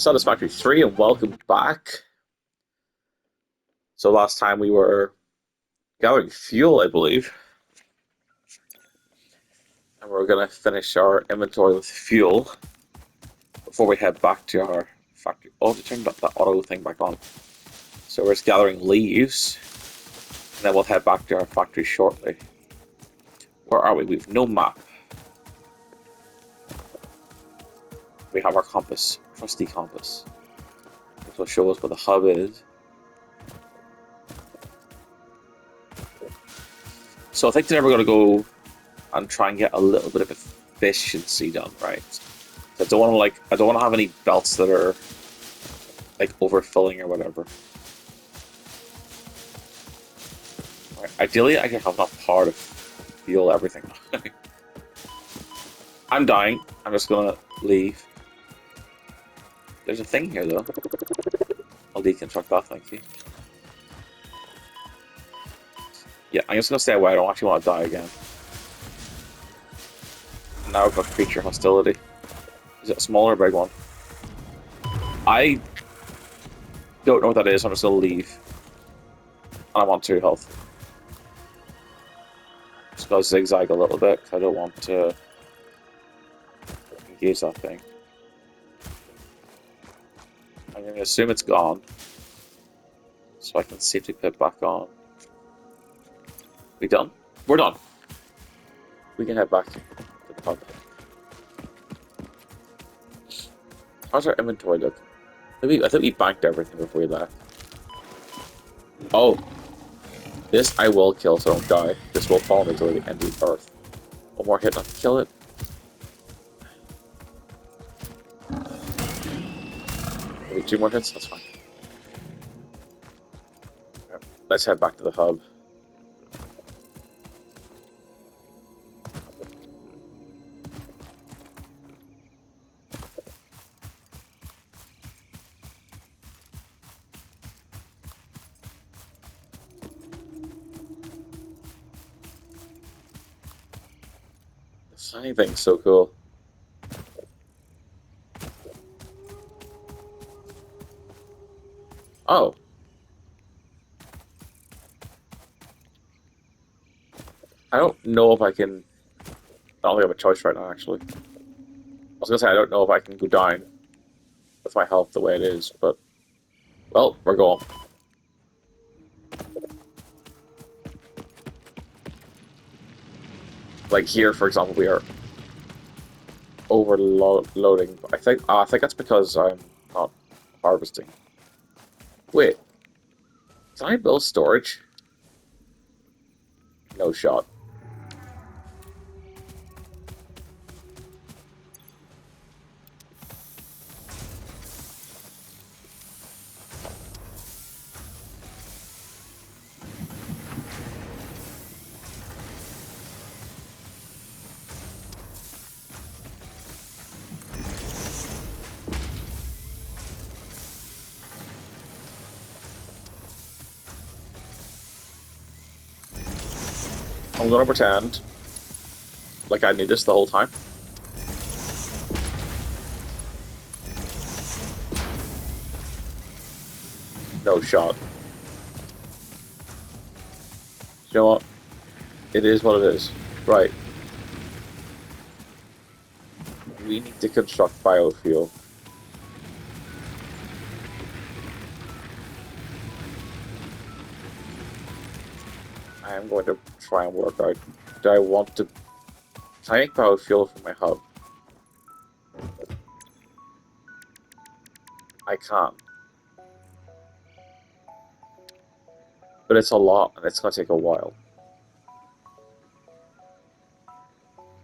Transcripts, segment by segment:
Satisfactory 3 and welcome back. So last time we were gathering fuel, I believe. And we're going to finish our inventory with fuel before we head back to our factory. Oh, to turn that auto thing back on. So we're just gathering leaves. And then we'll head back to our factory shortly. Where are we? We have no map. We have our compass. Trusty compass. Which will show us where the hub is. So I think they're never going to go and try and get a little bit of efficiency done, right? So I don't want to have any belts that are like overfilling or whatever. Right. Ideally, I can have enough power to fuel everything. I'm dying. I'm just gonna leave. There's a thing here though. I'll deconstruct that, thank you. Yeah, I'm just gonna stay away. I don't actually want to die again. Now I've got creature hostility. Is it a small or a big one? I don't know what that is. I'm just gonna leave. And I'm on 2 health. Just gonna zigzag a little bit because I don't want to engage that thing. I'm gonna assume it's gone, so I can safely put it back on. We done? We're done. We can head back to the pub. How's our inventory look? I think we banked everything before we left. Oh. This I will kill so I don't die. This will follow me to the end of the earth. One more hit not to kill it. Maybe 2 more hits? That's fine. Okay, let's head back to the hub. This anything's so cool. Oh. I don't know if I can... I don't think I have a choice right now, actually. I was gonna say, I don't know if I can go down with my health the way it is, but... Well, we're going. Like here, for example, we are overloading. I think that's because I'm not harvesting. Wait, can I build storage? No shot. I'm gonna pretend like I knew this the whole time. No shot. You know what? It is what it is. Right. We need to construct biofuel. I am going to try and work out. Do I want to... Can I make biofuel from my hub? I can't. But it's a lot, and it's going to take a while.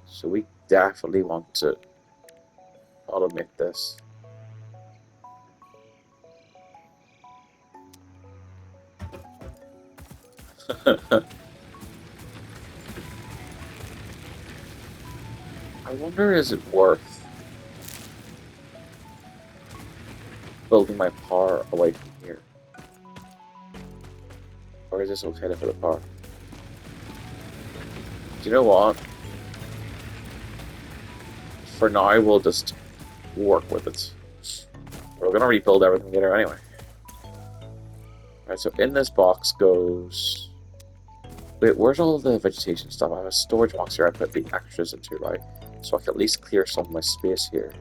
So we definitely want to automate this. I wonder, is it worth building my power away from here? Or is this okay to put a power? Do you know what? For now, we'll just work with it. We're gonna rebuild everything later anyway. Alright, so in this box goes... Wait, where's all the vegetation stuff? I have a storage box here I put the extras into, right? So I can at least clear some of my space here.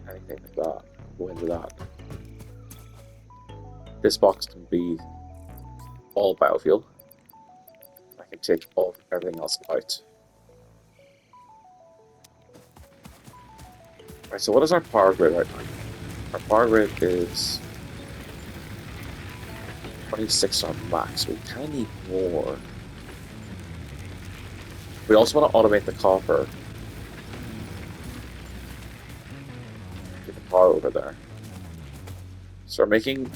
Anything like that, go into that. This box can be all biofuel. I can take everything else out. Alright, so what is our power grid right now? Our power grid is 26 on max. We kind of need more. We also want to automate the copper. Get the power over there. So we're making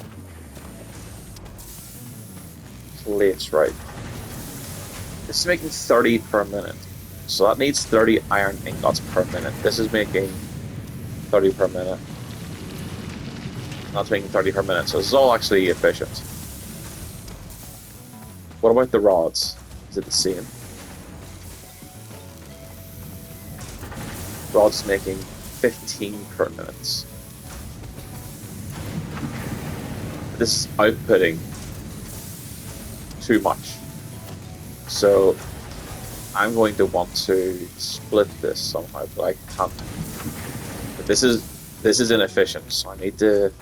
plates, right? This is making 30 per minute. So that needs 30 iron ingots per minute. This is making 30 per minute. That's making 30 per minute. So this is all actually efficient. What about the rods? Is it the same? Rods making 15 per minute. This is outputting too much. So I'm going to want to split this somehow, but I can't. But this is inefficient, so I need to.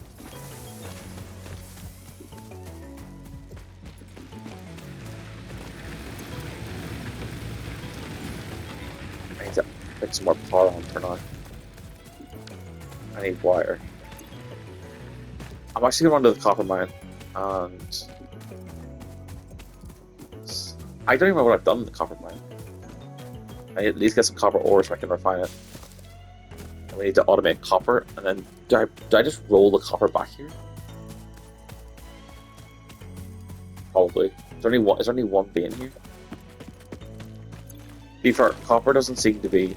Put some more power on for now. I need wire. I'm actually going to run to the copper mine, and I don't even know what I've done in the copper mine. I at least get some copper ore so I can refine it. And we need to automate copper, and then do I just roll the copper back here? Probably. Is there only one vein here? To be fair, copper doesn't seem to be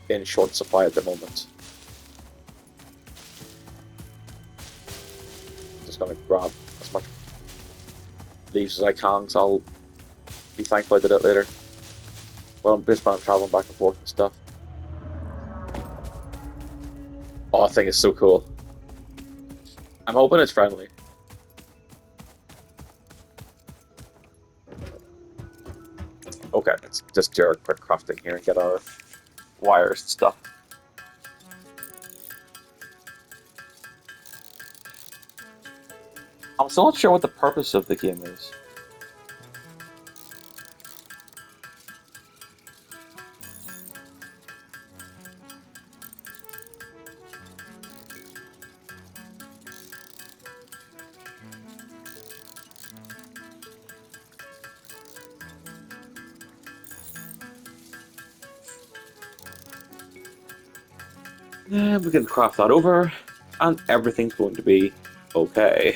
in short supply at the moment. Just gonna grab as much leaves as I can, because I'll be thankful I did it later. Well, I'm just when I'm traveling back and forth and stuff. Oh, that thing is so cool. I'm hoping it's friendly. Okay, let's just do our quick crafting here and get our wires and stuff. I'm still not sure what the purpose of the game is. And we can craft that over, and everything's going to be okay.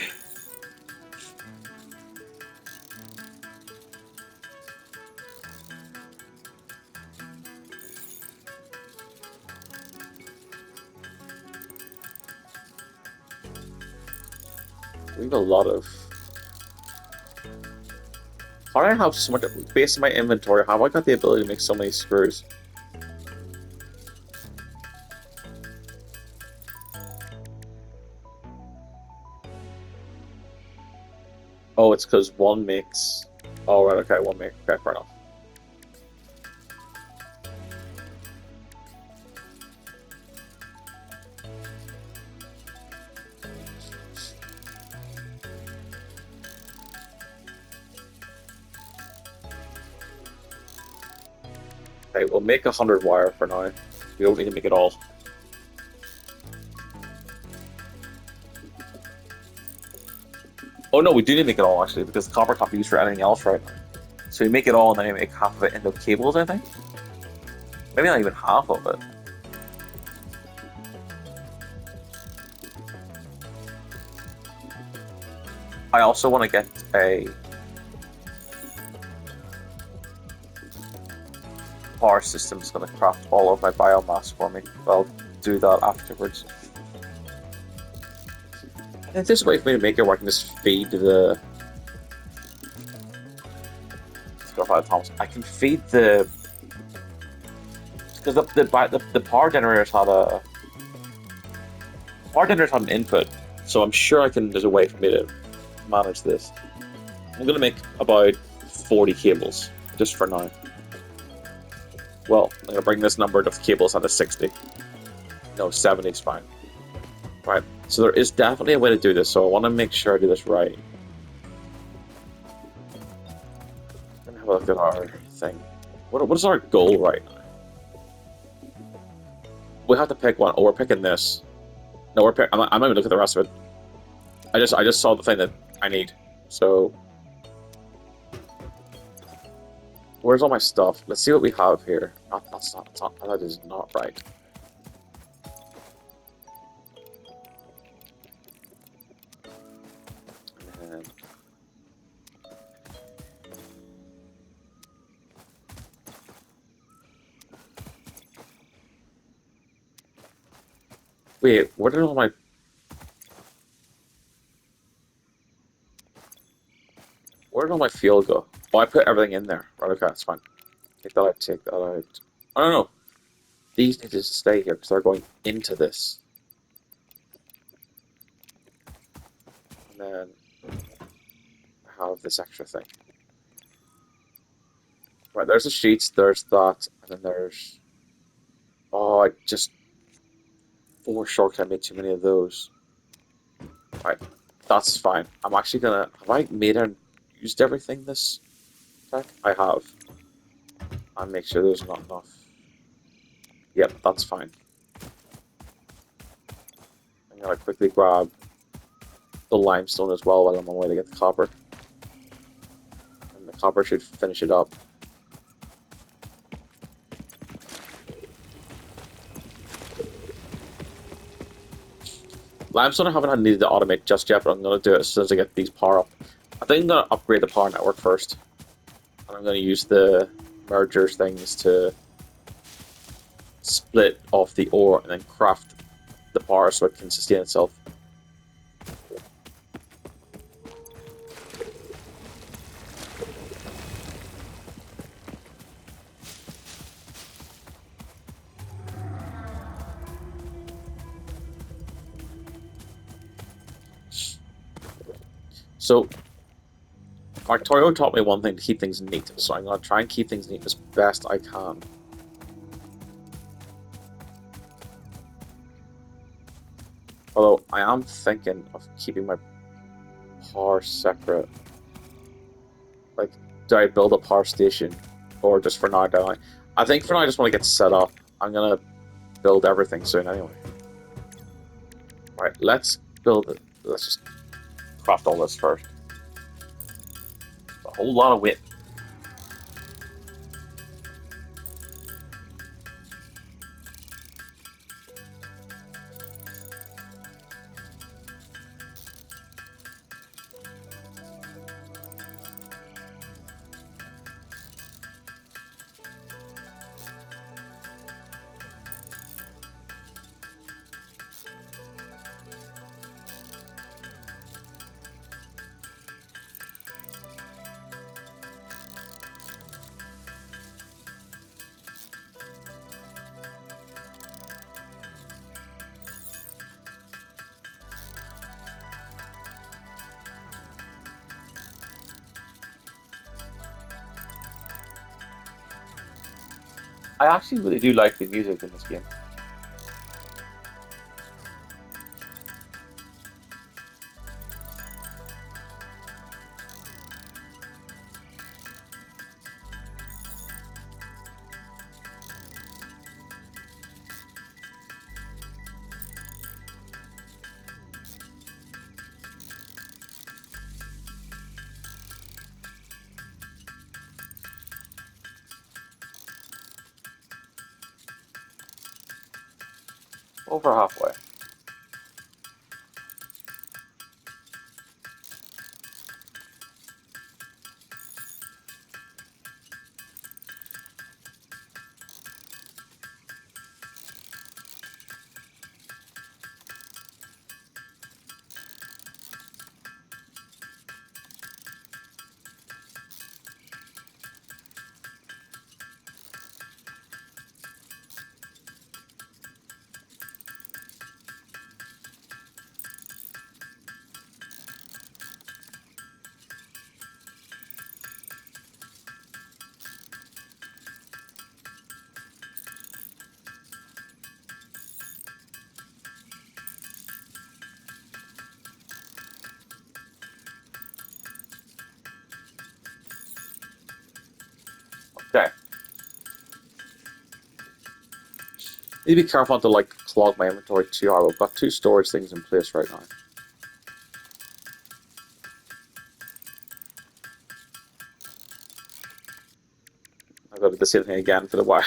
We have a lot of... How do I have so much... Based on my inventory, how have I got the ability to make so many screws? Oh, it's because one makes... Oh, right, okay, one makes... Okay, fair enough. Okay, we'll make 100 wire for now. We don't need to make it all. Oh no, we do need to make it all actually, because copper can't be used for anything else right now. So we make it all and then we make half of it into cables, I think? Maybe not even half of it. I also want to get a power system that's going to craft all of my biomass for me. I'll do that afterwards. I think there's a way for me to make it where I can just feed the... Let's go by the Thomas. I can feed the... Because the power generators had a Bartender's not an input, so I'm sure there's a way for me to manage this. I'm gonna make about 40 cables, just for now. Well, I'm gonna bring this number of cables onto 60. No, 70 is fine. Right, so there is definitely a way to do this, so I want to make sure I do this right. Let me have a look at our thing. What is our goal right now? We have to pick one. Oh, we're picking this. No, I'm not even looking at the rest of it. I just saw the thing that I need. So, where's all my stuff? Let's see what we have here. That is not right. And wait, where did all my... Where did all my fuel go? Oh, I put everything in there. Right, okay, that's fine. Take that out, take that out. I don't know. These need to stay here because they're going into this. And then I have this extra thing. Right, there's the sheets, there's that, and then there's... Oh, I just... For short, I made too many of those. Right, that's fine. I'm actually gonna... Have I made and used everything this pack? I have. And make sure there's not enough. Yep, that's fine. I'm gonna quickly grab the limestone as well while I'm on my way to get the copper. And the copper should finish it up. Limestone I haven't needed to automate just yet, but I'm going to do it as soon as I get these power up. I think I'm going to upgrade the power network first. And I'm going to use the mergers things to split off the ore and then craft the power so it can sustain itself. So, Factorio taught me one thing to keep things neat, so I'm going to try and keep things neat as best I can. Although, I am thinking of keeping my power separate. Like, do I build a power station? Or just for now, do I think for now I just want to get set up. I'm going to build everything soon anyway. Right, let's build it. Let's just craft all this first. A whole lot of wit. I actually really do like the music in this game. Over halfway. Need to be careful not to like clog my inventory too hard. I've got 2 storage things in place right now. I've got to do the same thing again for the wire.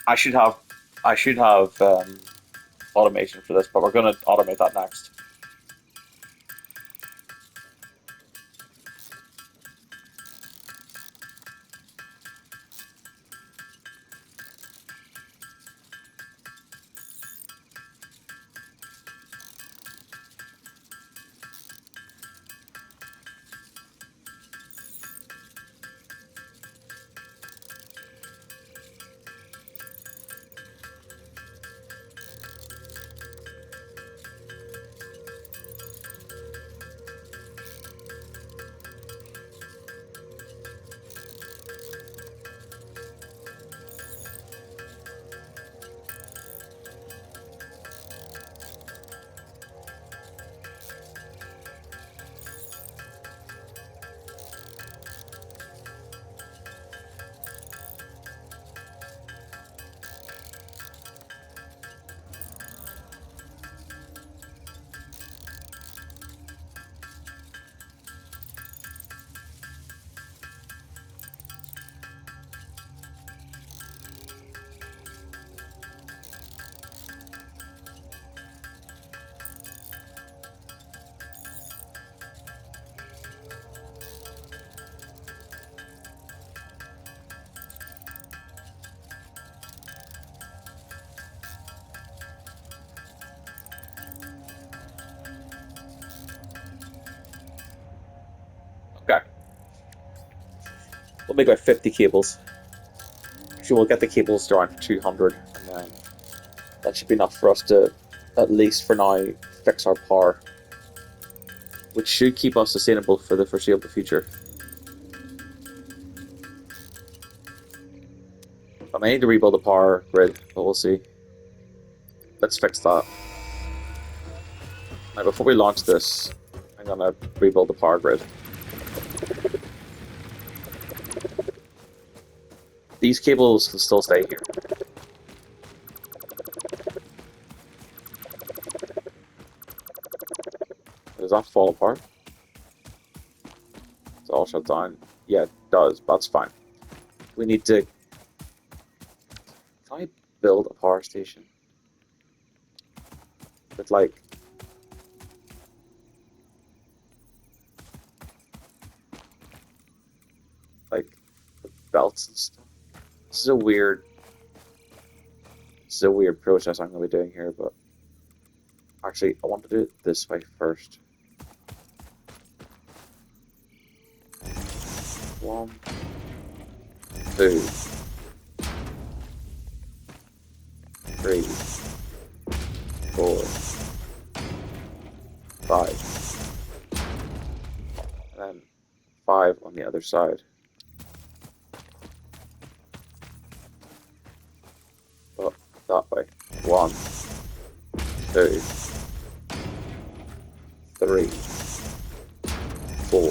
I should have automation for this, but we're going to automate that next. Okay. We'll make about 50 cables. Actually, we'll get the cables to around 200, and then that should be enough for us to, at least for now, fix our power, which should keep us sustainable for the foreseeable future. I may need to rebuild the power grid, but we'll see. Let's fix that. Now, before we launch this, I'm gonna rebuild the power grid. These cables can still stay here. Does that fall apart? It's all shut down. Yeah, it does, but that's fine. We need to... Can I build a power station? With like... Like, the belts and stuff. This is a weird process I'm going to be doing here, but actually I want to do it this way first. 1, 2, 3, 4, 5, and then 5 on the other side. That way. 1, 2, 3, 4,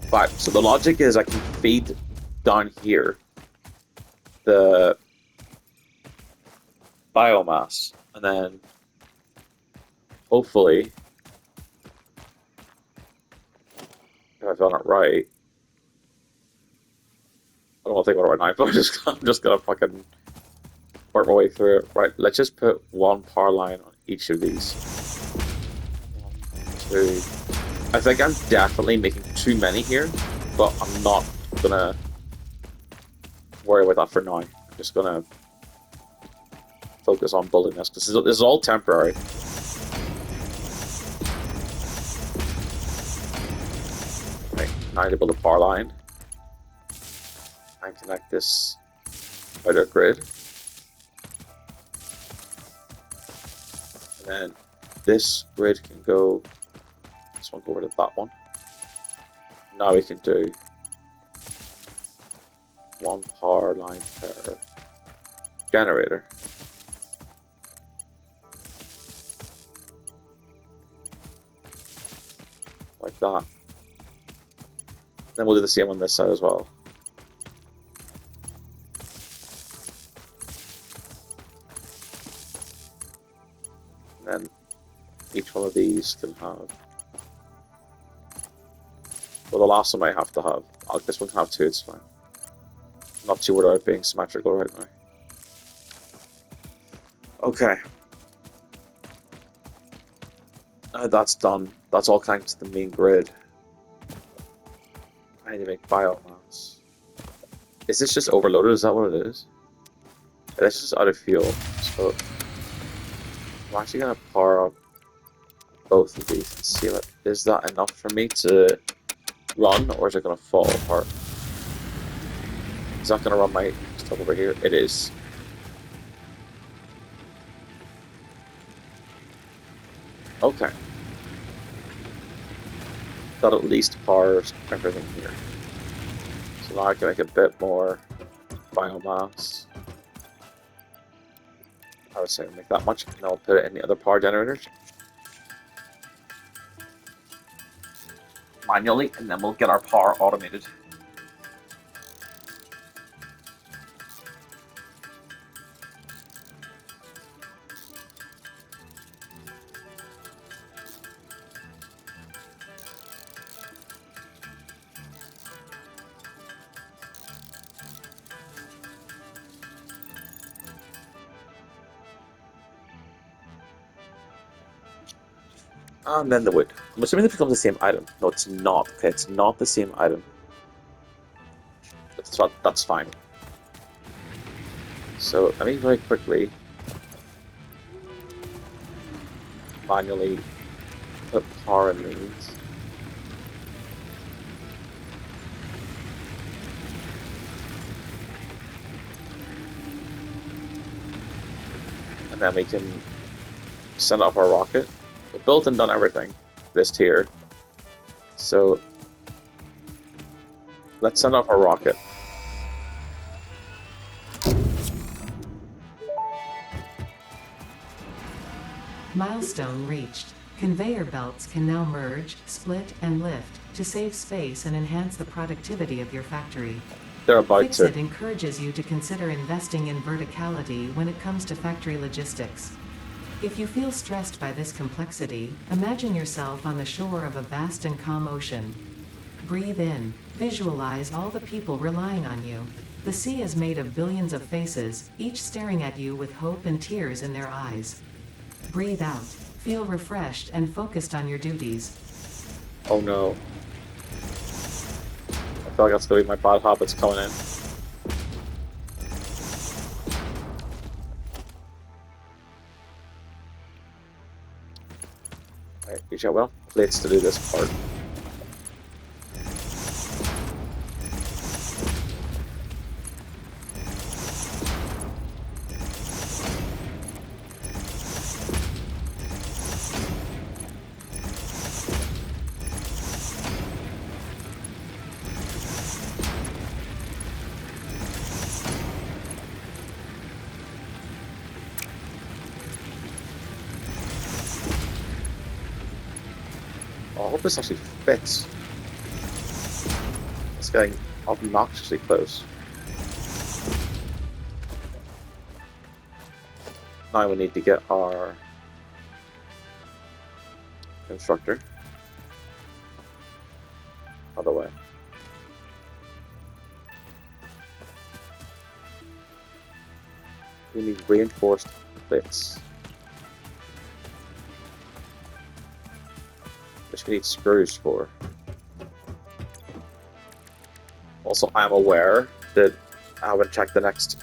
5. So the logic is I can feed down here the biomass, and then hopefully, if I've done it right, I don't want to think about it right now, but I'm just gonna fucking work my way through it. Right, let's just put 1 power line on each of these. 1, 2. I think I'm definitely making too many here, but I'm not gonna worry about that for now. I'm just gonna focus on building this, because this is all temporary. Right, now I need to build a power line and connect this outer grid. And then this grid can go, this one go over to that one. Now we can do 1 power line per generator. Like that. Then we'll do the same on this side as well. each one of these can have. Well, the last one I have to have. This one can have 2, it's fine. Not too worried about being symmetrical right now. Okay. That's done. That's all connected to the main grid. I need to make biomass. Is this just overloaded? Is that what it is? This is just out of fuel. So I'm actually gonna power up both of these and see what is that enough for me to run, or is it gonna fall apart? Is that gonna run my stuff over here? It is. Okay. That at least powers everything here. So now I can make a bit more biomass. I would say make that much, and then I'll put it in the other power generators manually, and then we'll get our power automated. And then the wood. I'm assuming it becomes the same item. No, it's not. Okay, it's not the same item. That's fine. So let me very quickly manually put power in these. And then we can send off our rocket. We built and done everything this tier. So let's send off our rocket. Milestone reached. Conveyor belts can now merge, split, and lift to save space and enhance the productivity of your factory. They're about to. Fixit encourages you to consider investing in verticality when it comes to factory logistics. If you feel stressed by this complexity, imagine yourself on the shore of a vast and calm ocean. Breathe in. Visualize all the people relying on you. The sea is made of billions of faces, each staring at you with hope and tears in their eyes. Breathe out. Feel refreshed and focused on your duties. Oh no. I feel like that's going to be my bad habits coming in. Alright, you shall well. Plates to do this part. I hope this actually fits. It's getting obnoxiously close. Now we need to get our constructor. Other way. We need reinforced plates. Which we need screws for. Also, I'm aware that I haven't checked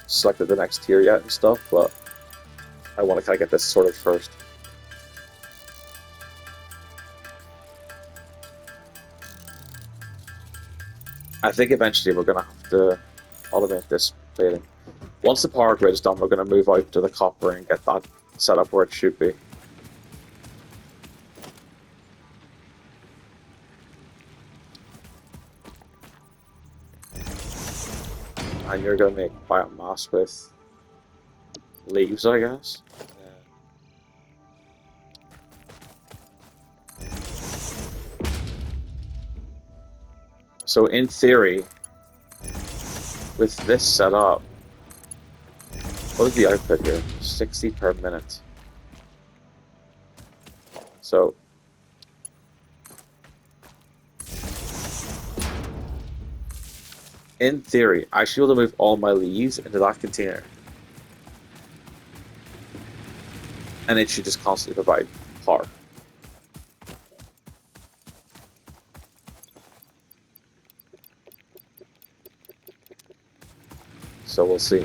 selected the next tier yet and stuff, but I want to kind of get this sorted first. I think eventually we're going to have to automate this plating. Once the power grid is done, we're going to move out to the copper and get that set up where it should be. And you're going to make biomass with leaves, I guess. Yeah. So in theory, with this set up, what is the output here? 60 per minute. So in theory, I should be able to move all my leaves into that container. And it should just constantly provide power. So we'll see.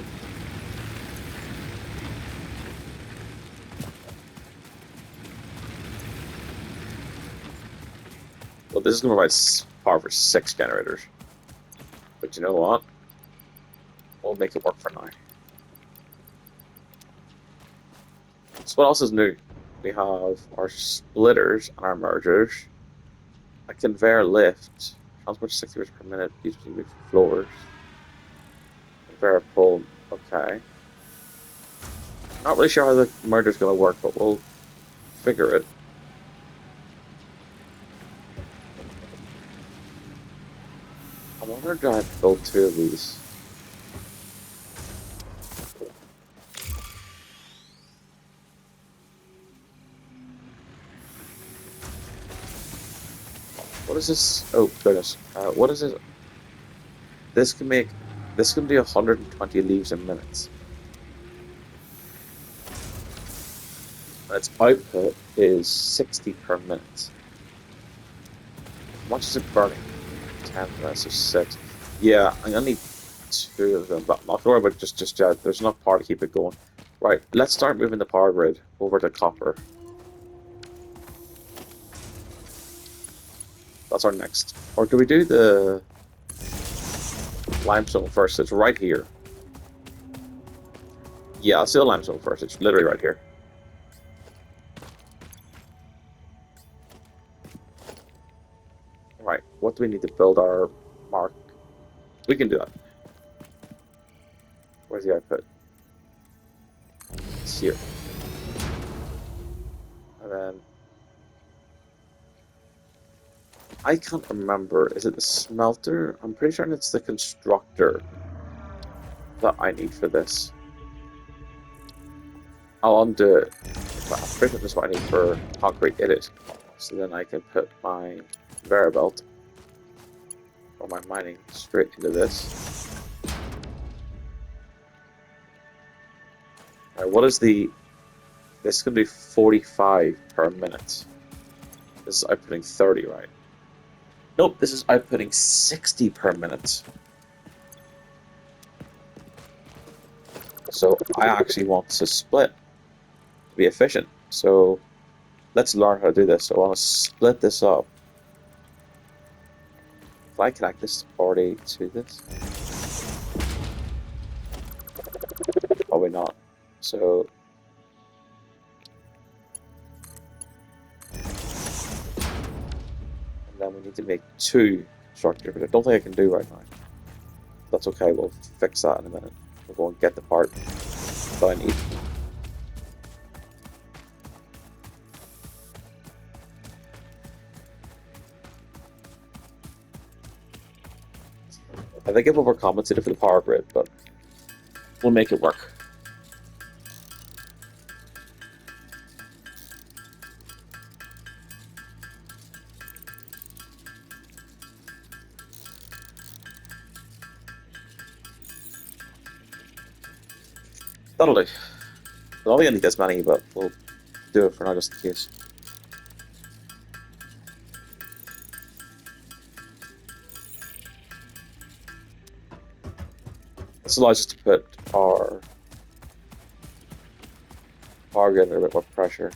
Well, this is going to provide power for 6 generators. But you know what? We'll make it work for now. So what else is new? We have our splitters and our mergers. A conveyor lift. Transport 60 meters per minute. Usually move floors. Conveyor pull. Okay. Not really sure how the merger's going to work, but we'll figure it. I wonder if I build 2 of these. What is this? Oh, goodness. What is it? This can make... This can do 120 leaves in minutes. And its output is 60 per minute. How much is it burning? 10 minutes or 6. Yeah, I'm gonna need 2 of them, but not worry about just yet. There's enough power to keep it going. Right, let's start moving the power grid over to copper. That's our next. Or do we do the limestone first? It's right here. Yeah, let's do the limestone first. It's literally right here. Right, what do we need to build our mark? We can do that. Where's the output? It's here. And then I can't remember. Is it the smelter? I'm pretty sure it's the constructor that I need for this. I'll undo it. But I'm pretty sure this is what I need for concrete in it. So then I can put my conveyor belt or my mining straight into this. Alright, what is the... This is going to be 45 per minute. This is outputting 30, right? Nope, this is outputting 60 per minute. So I actually want to split to be efficient. So let's learn how to do this. So I want to split this up. If I connect this already to this, probably not. So and then we need to make 2 constructors, which I don't think I can do right now. That's okay, we'll fix that in a minute. We'll go and get the part that I need. I think I've overcompensated for the power grid, but we'll make it work. That'll do. I don't think I need this many, but we'll do it for now just in case. This allows us to put our power grid under a bit more pressure.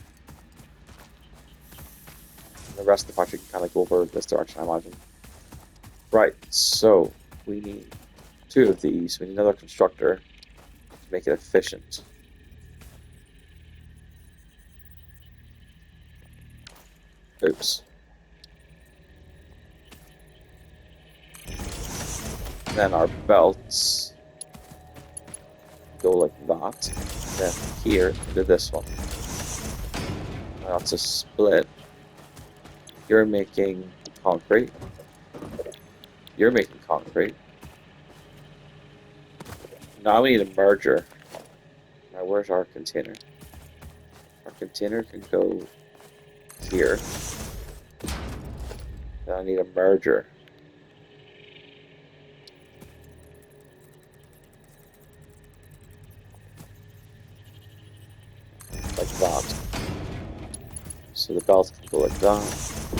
And the rest of the factory can kind of go over this direction, I imagine. Right, so we need 2 of these. We need another constructor to make it efficient. Oops. Then our belts go like that. Then here into this one. Now that's a split. You're making concrete. You're making concrete. Now we need a merger. Now where's our container? Our container can go here. Then I need a merger. Like that. So the belt can go like that.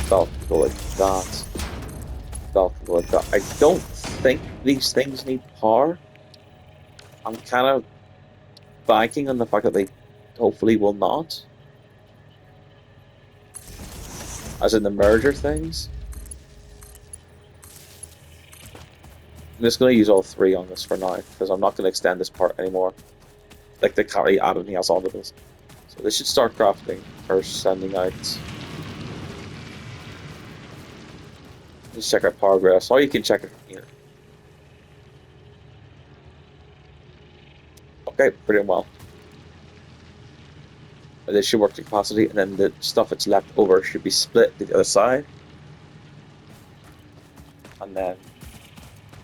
Belt can go like that. Belt can go like that. I don't think these things need power. I'm kind of banking on the fact that they hopefully will not. As in the merger things. I'm just going to use all three on this for now, because I'm not going to extend this part anymore. Like the carry add anything else onto this. So they should start crafting or sending out. Just check our progress. Or you can check it here. Okay, pretty well. This should work to capacity, and then the stuff that's left over should be split to the other side. And then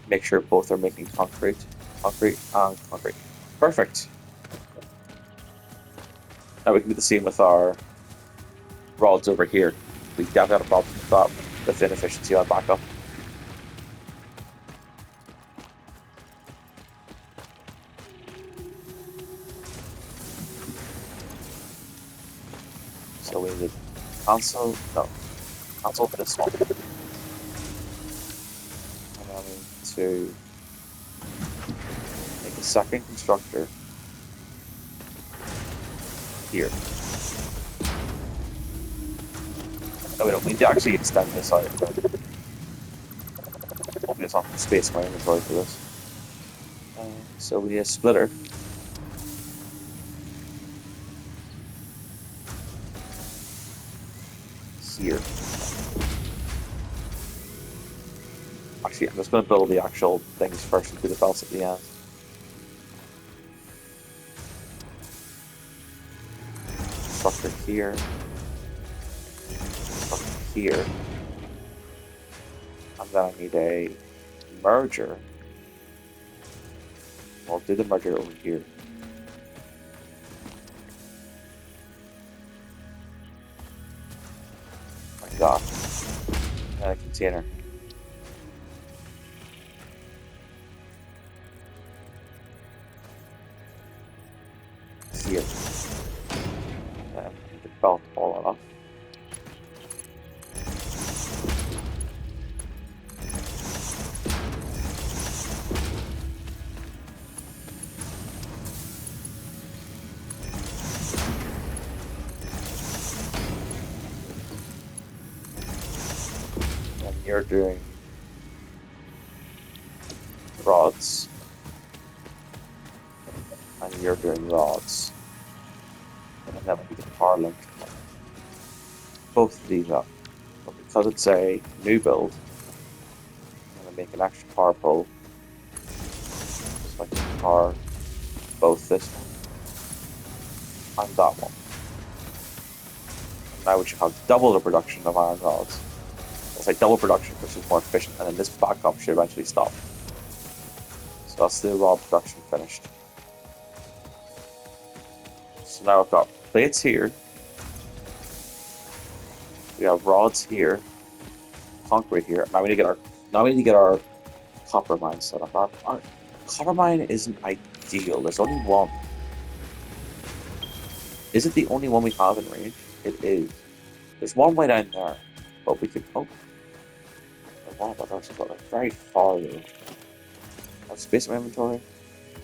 make sure both are making concrete, concrete, and concrete. Perfect. Now we can do the same with our rods over here. We definitely had a problem with that, with inefficiency on backup. So we need cancel, no, cancel this one. And then we need to make a second constructor here. No, we don't need to actually extend this out, but hopefully it's not space my inventory for this. So we need a splitter. Here. Actually, I'm just going to build the actual things first and do the belts at the end. Constructor here. Constructor here. And then I need a merger. I'll do the merger over here. Like that. And a container. Here. And the belt all off. And you're doing rods. And you're doing rods. And then we can power link both of these up. But because it's a new build, I'm going to make an extra power pole. So I can power both this one and that one. And now we should have double the production of iron rods. It's like double production, which is more efficient, and then this backup should eventually stop. So that's the rod production finished. So now I've got plates here. We have rods here, concrete here. Now we need to get our copper mine set up. Our copper mine isn't ideal. There's only one. Is it the only one we have in range? It is. There's one way down there, but we could. Oh, wow, but that's very far though. Have space in my inventory.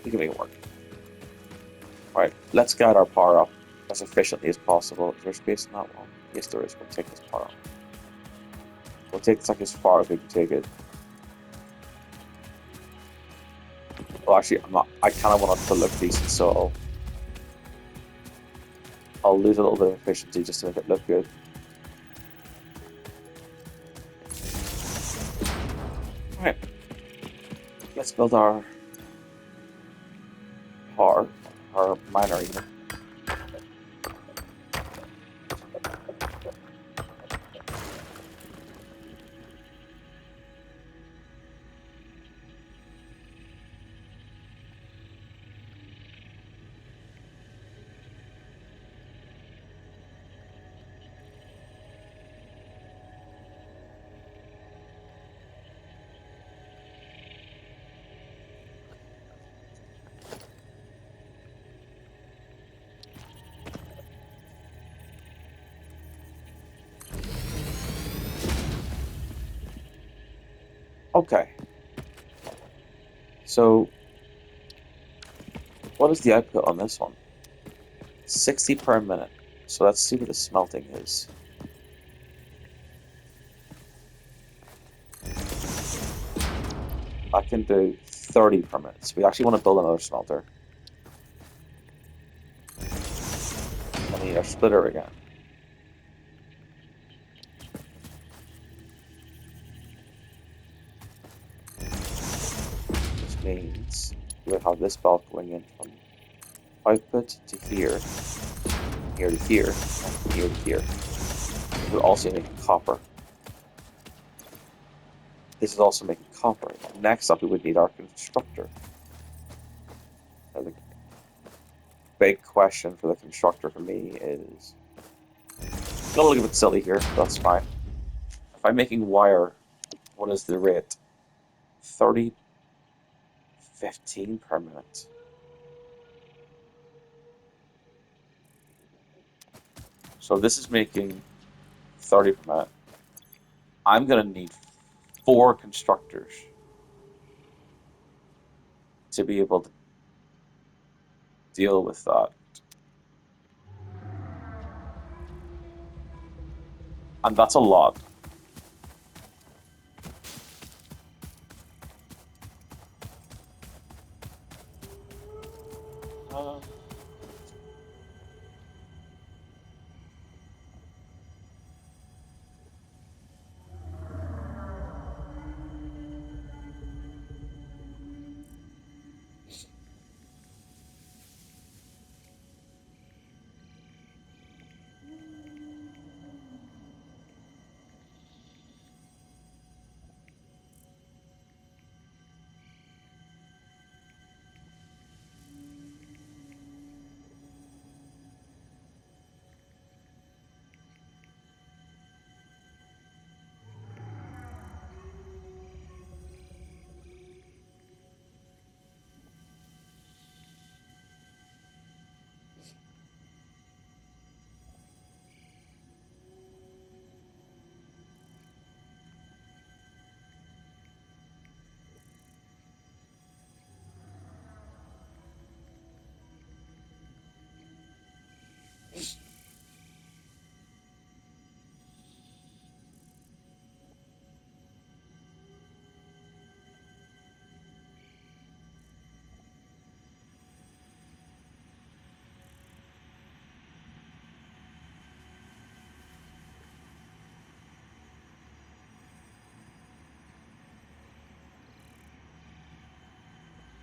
We can make it work. Alright, let's get our power up as efficiently as possible. Is there space in that one? Yes, there is. We'll take this power up. We'll take this like as far as we can take it. Well, actually, I'm not. I kind of want it to look decent, so I'll lose a little bit of efficiency just to make it look good. Alright, let's build our miner unit. Okay. So, what is the output on this one? 60 per minute. So let's see what the smelting is. I can do 30 per minute. So we actually want to build another smelter. And we need our splitter again. Which means we'll have this belt going in from output to here, here to here, and here to here. We're also making copper. This is also making copper. Next up, we would need our constructor. Now, the big question for the constructor for me is, a little bit silly here, but that's fine. If I'm making wire, what is the rate? 30, 15 per minute. So this is making 30 per minute. I'm going to need 4 constructors to be able to deal with that. And that's a lot. Uh,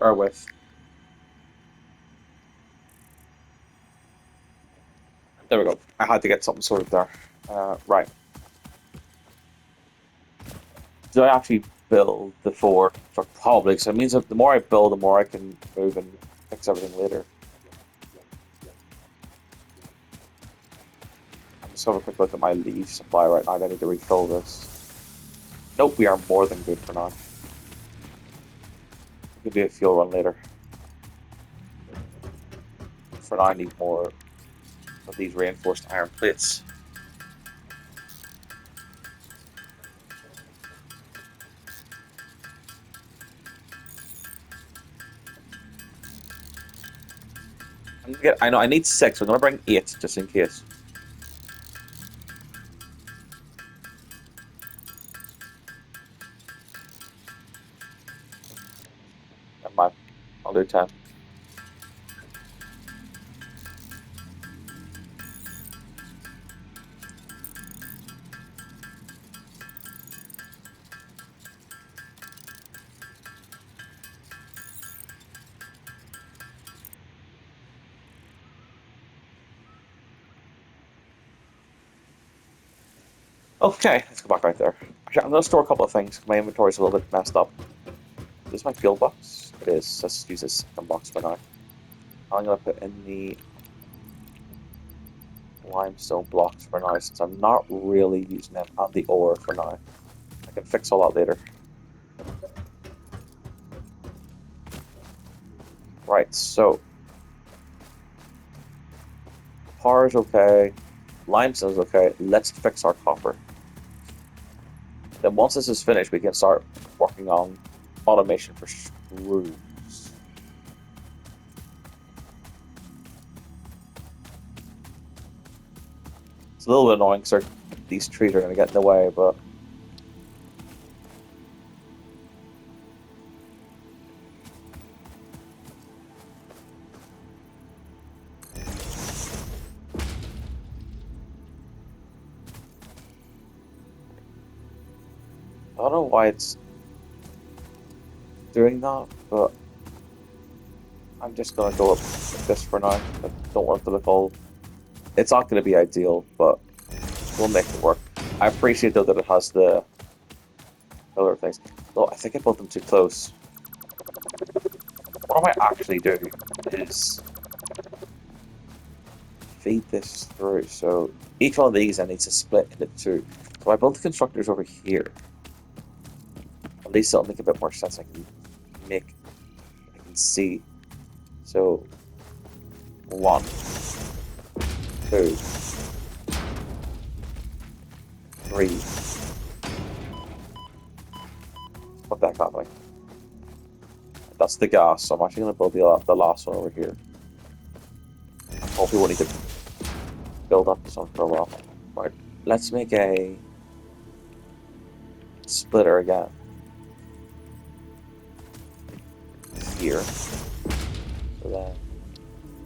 bear with. There we go. I had to get something sorted there. Right. Do I actually build the 4? So probably. So it means that the more I build, the more I can move and fix everything later. Let's have a quick look at my leaf supply right now. I need to refill this. Nope, we are more than good for now. We can do a fuel run later. For now, I need more of these reinforced iron plates. I know I need 6. I'm gonna bring 8 just in case. Never mind. I'll do 10. Okay, let's go back right there. Actually, I'm gonna store a couple of things. My inventory's a little bit messed up. Is this my fuel box? It is. Let's use this second box for now. I'm gonna put in the limestone blocks for now, since I'm not really using them, and the ore for now. I can fix all that later. Right, so power is okay, limestone is okay. Let's fix our copper. Then once this is finished, we can start working on automation for screws. It's a little bit annoying because these trees are going to get in the way, but I don't know why it's doing that, but I'm just going to go up like this for now. I don't want it to look all... It's not going to be ideal, but we'll make it work. I appreciate, though, that it has the other things. Though I think I built them too close. What I might actually do is feed this through. So each one of these I need to split into two. So I built the constructors over here. At least it'll make a bit more sense. I can see. So 1, 2, 3. What the heck happening? That's the gas. So I'm actually going to build the last one over here. Hopefully, we'll need to build up this one for a while. Right, let's make a splitter again. Here. So then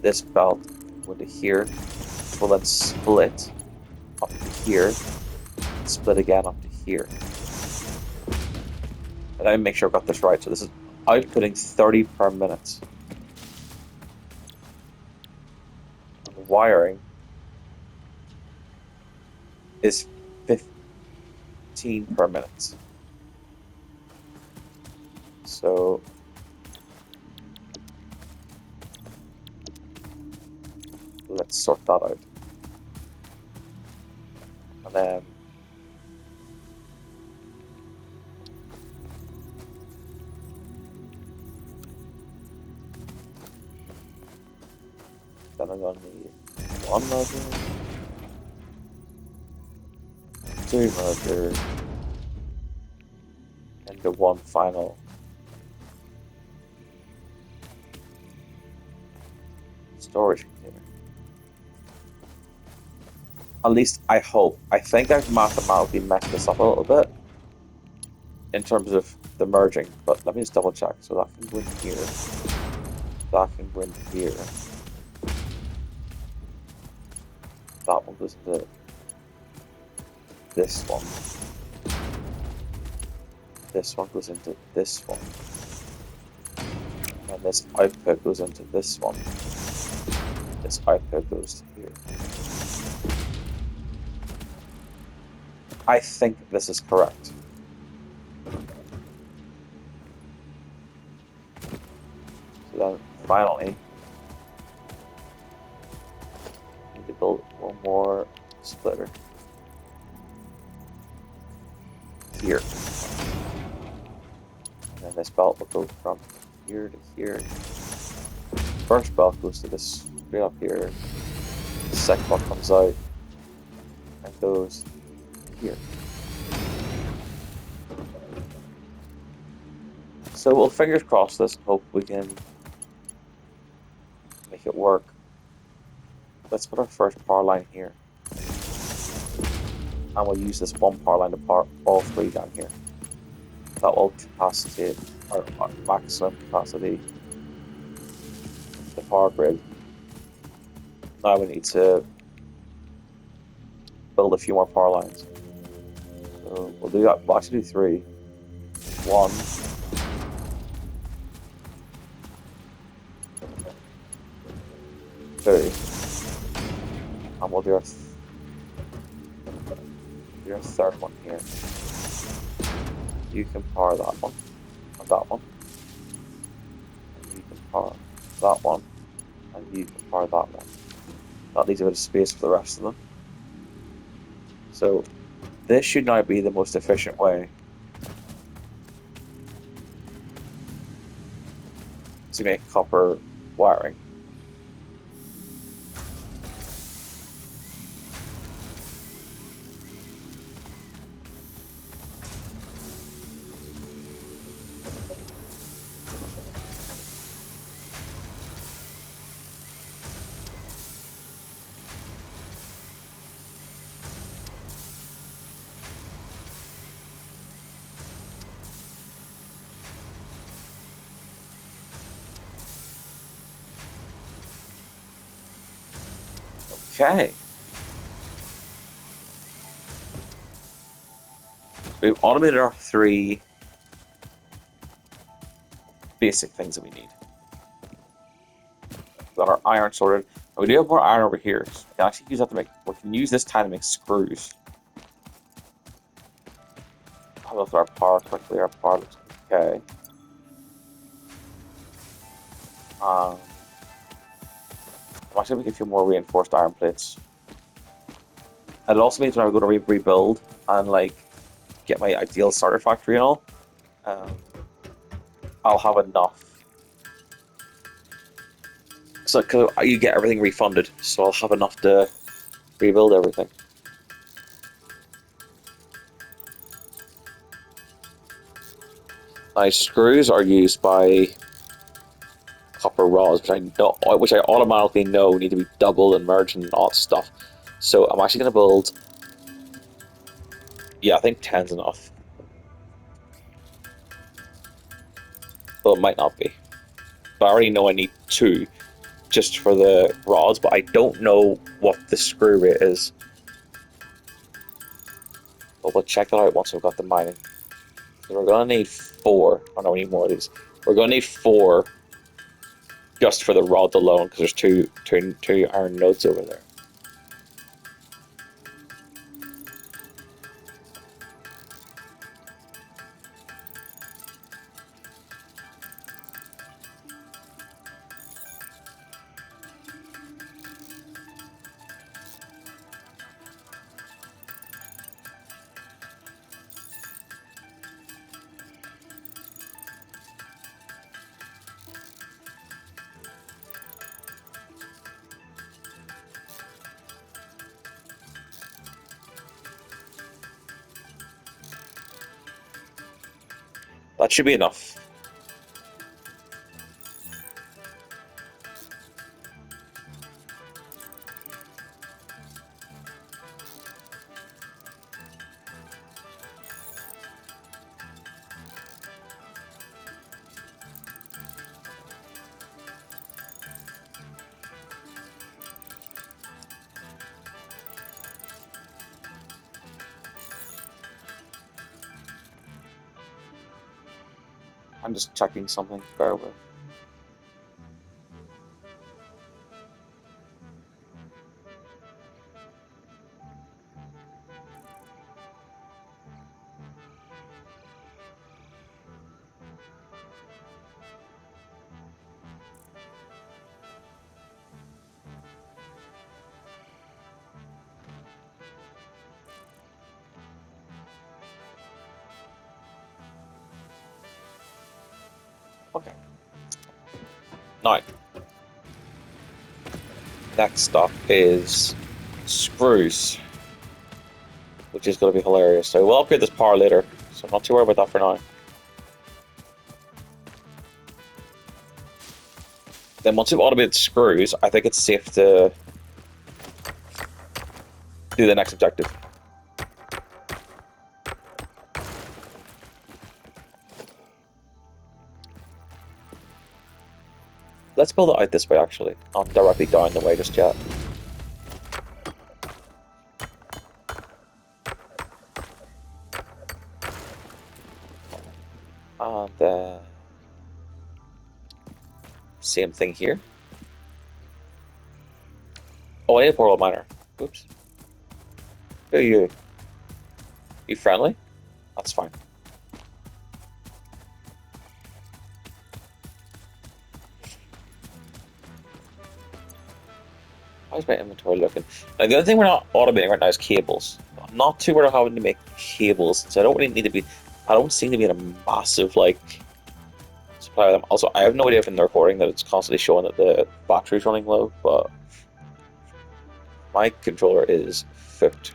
this belt into here will then split up to here, split again up to here. And I make sure I've got this right. So this is outputting 30 per minute. And the wiring is 15 per minute. So let's sort that out. And then I'm going to need 1 merger, 2 merger, and the 1 final storage container. At least I hope. I think I've mathematically messed this up a little bit in terms of the merging, but let me just double check. So that can go in here. That can go in here. That one goes into this one. This one goes into this one. And this output goes into this one. This output goes to here. I think this is correct. So then finally, I need to build one more splitter here. And then this belt will go from here to here. First belt goes to this straight up here. The second one comes out and goes here. So we'll fingers crossed this and hope we can make it work. Let's put our first power line here. And we'll use this one power line to power all 3 down here. That will capacitate our maximum capacity the power grid. Now we need to build a few more power lines. So we'll do that. We'll actually do 3. 1, 2, and we'll do our third one here. You can power that one, and that one. And you can power that one, and you can power that one. That leaves a bit of space for the rest of them. So this should now be the most efficient way to make copper wiring. Okay. We've automated our 3 basic things that we need. Got our iron sorted. And we do have more iron over here. So we can actually use that to make. We can use this time to make screws. I'll look at our power quickly. Our power looks okay. I'm actually making a few more reinforced iron plates. And it also means when I go to rebuild and like get my ideal starter factory and all, um, I'll have enough. So cause you get everything refunded, so I'll have enough to rebuild everything. My screws are used by copper rods, which I automatically know need to be doubled and merged and all that stuff. So I'm actually going to build. Yeah, I think 10's enough, but it might not be. But I already know I need 2 just for the rods, but I don't know what the screw rate is. But we'll check that out once we've got the mining. So we're going to need 4. Oh no, we need more of these. We're going to need 4 just for the rods alone because there's two iron nodes over there. That should be enough. I'm just checking something. Bear with. Okay. Now, next up is screws, which is going to be hilarious. So we'll upgrade this power later, so I'm not too worried about that for now. Then once we've automated screws, I think it's safe to do the next objective. Let's build it out this way, actually. Not directly down the way just yet. And same thing here. Oh, I need a portal miner. Oops. Who are you? You friendly? That's fine. How's my inventory looking? Now, the other thing we're not automating right now is cables. I'm not too worried about having to make cables, so I don't really need to be. I don't seem to be in a massive like supply of them. Also, I have no idea if in the recording that it's constantly showing that the battery's running low, but my controller is fucked.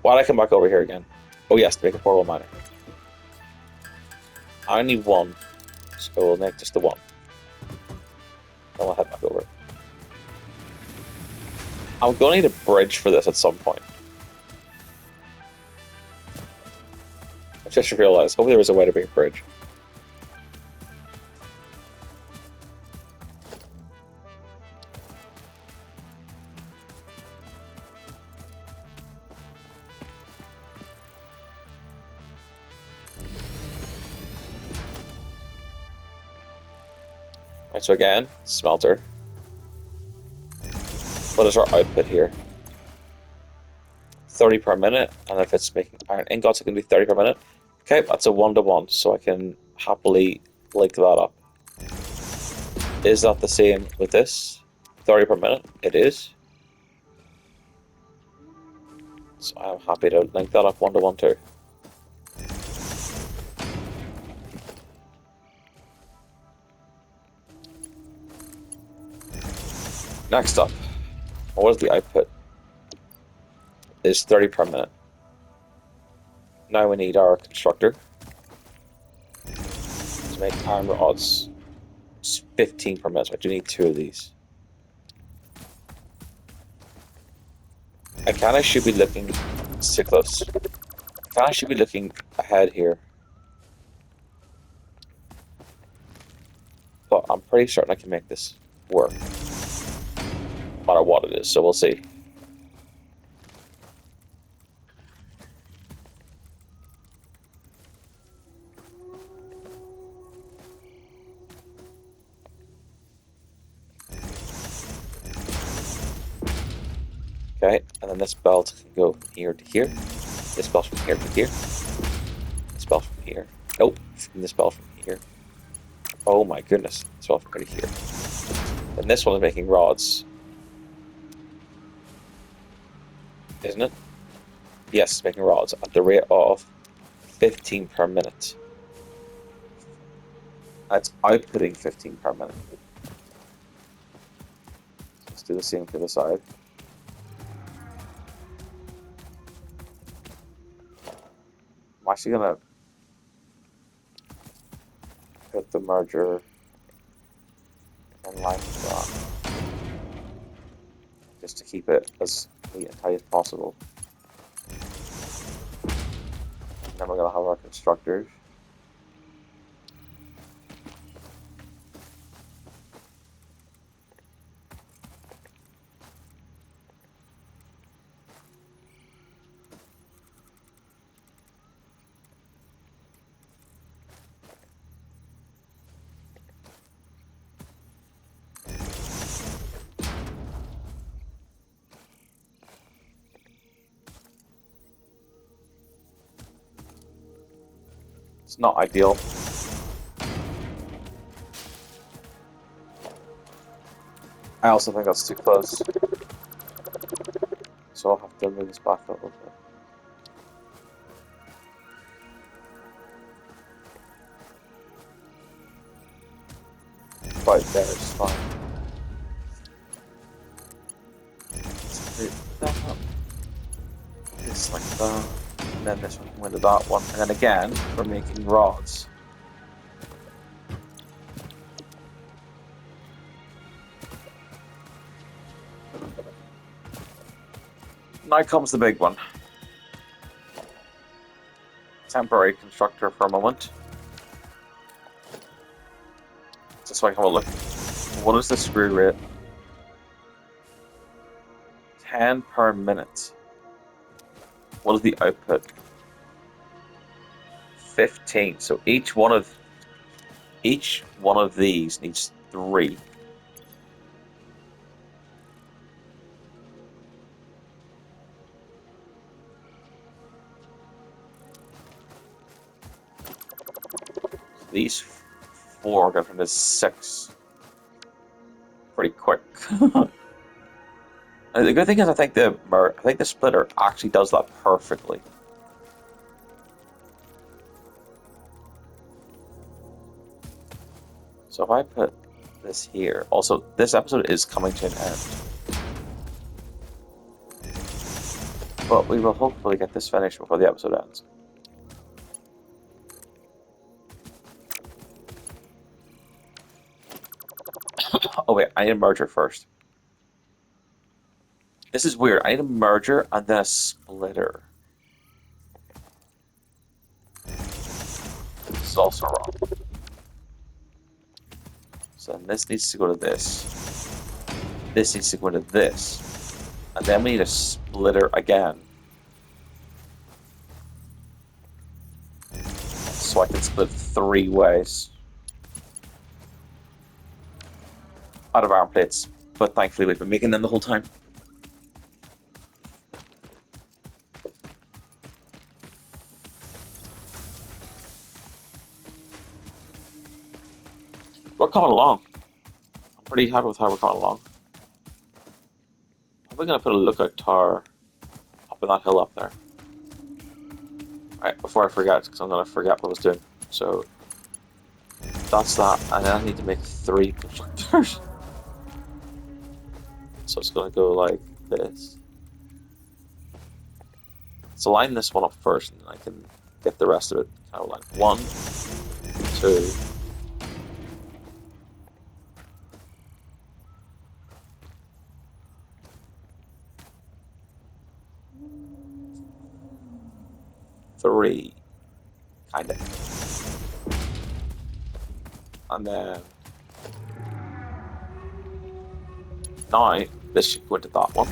Why'd I come back over here again? Oh yes, to make a portal miner. I only need 1, so we'll make just the 1. Then we'll head back over. I'm going to need a bridge for this at some point. I just realized, hopefully there was a way to make a bridge. Right, so again, smelter. What is our output here? 30 per minute, and if it's making iron ingots, it can be 30 per minute. Okay, that's a 1-to-1, so I can happily link that up. Is that the same with this? 30 per minute? It is. So I'm happy to link that up 1-to-1 too. Next up, what is the output? Is 30 per minute. Now we need our constructor to make iron rods. It's 15 per minute, so I do need 2 of these. I kind of should be looking too close. I kind of should be looking ahead here. But I'm pretty certain I can make this work. No matter what it is, so we'll see. Okay, and then this belt can go from here to here. This belt from here to here. This belt from here. Nope, this belt from here. Oh my goodness, this belt from right here. And this one is making rods. Isn't it? Yes, it's making rods at the rate of 15 per minute. That's outputting 15 per minute. Let's do the same for the side. I'm actually gonna put the merger in line with that, just to keep it as neat and tight as possible. And then we're gonna have our constructors. It's not ideal. I also think that's too close. So I'll have to move this back a little bit. Right there is fine. This like that. And then this one can go into that one. And then again, we're making rods. Now comes the big one. Temporary constructor for a moment. Just so I can have a look. What is the screw rate? 10 per minute. What is the output? 15. So each one of these needs 3. These 4 go from this 6 pretty quick. The good thing is, I think the splitter actually does that perfectly. So if I put this here, also this episode is coming to an end, but we will hopefully get this finished before the episode ends. Oh wait, I need a merger first. This is weird. I need a merger and then a splitter. This is also wrong. So then this needs to go to this. This needs to go to this. And then we need a splitter again. So I can split 3 ways. out of arm plates, but thankfully we've been making them the whole time. We're coming along. I'm pretty happy with how we're coming along. I'm gonna put a lookout tower up in that hill up there. Alright, before I forget, because I'm gonna forget what I was doing. So that's that, and then I need to make 3 constructors. So it's gonna go like this. Let's line this one up first, and then I can get the rest of it kind of like 1, 2. Three, kind of, and then now this should go into that one.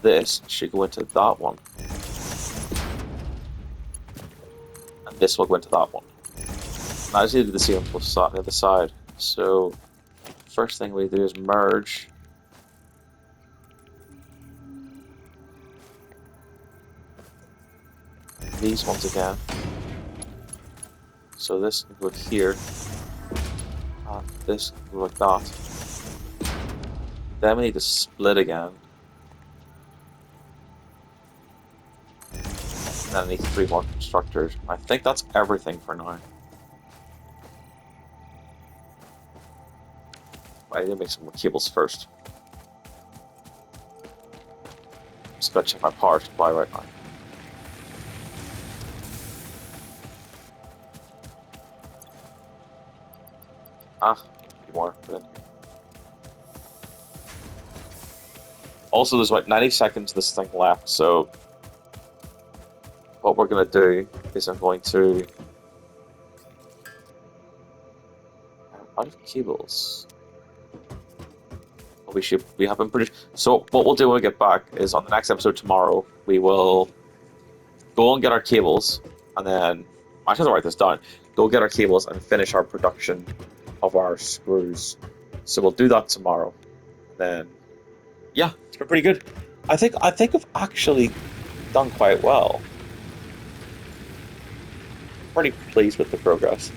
This should go into that one, and this will go into that one. Now I just need to do the same on the other side. So first thing we do is merge these ones again. So this can go here, and this can go like that. Then we need to split again. And then I need 3 more constructors. I think that's everything for now. I need to make some more cables first. Just gotta check my power supply right now. Ah, a few more. Good. Also, there's about 90 seconds of this thing left, so what we're going to do is I'm going to... I'm out of cables. We have been pretty... So what we'll do when we get back is on the next episode tomorrow, we will go and get our cables, and then... I should write this down. Go get our cables and finish our production of our screws. So we'll do that tomorrow. Then, yeah, it's been pretty good. I think I've actually done quite well. Pretty pleased with the progress.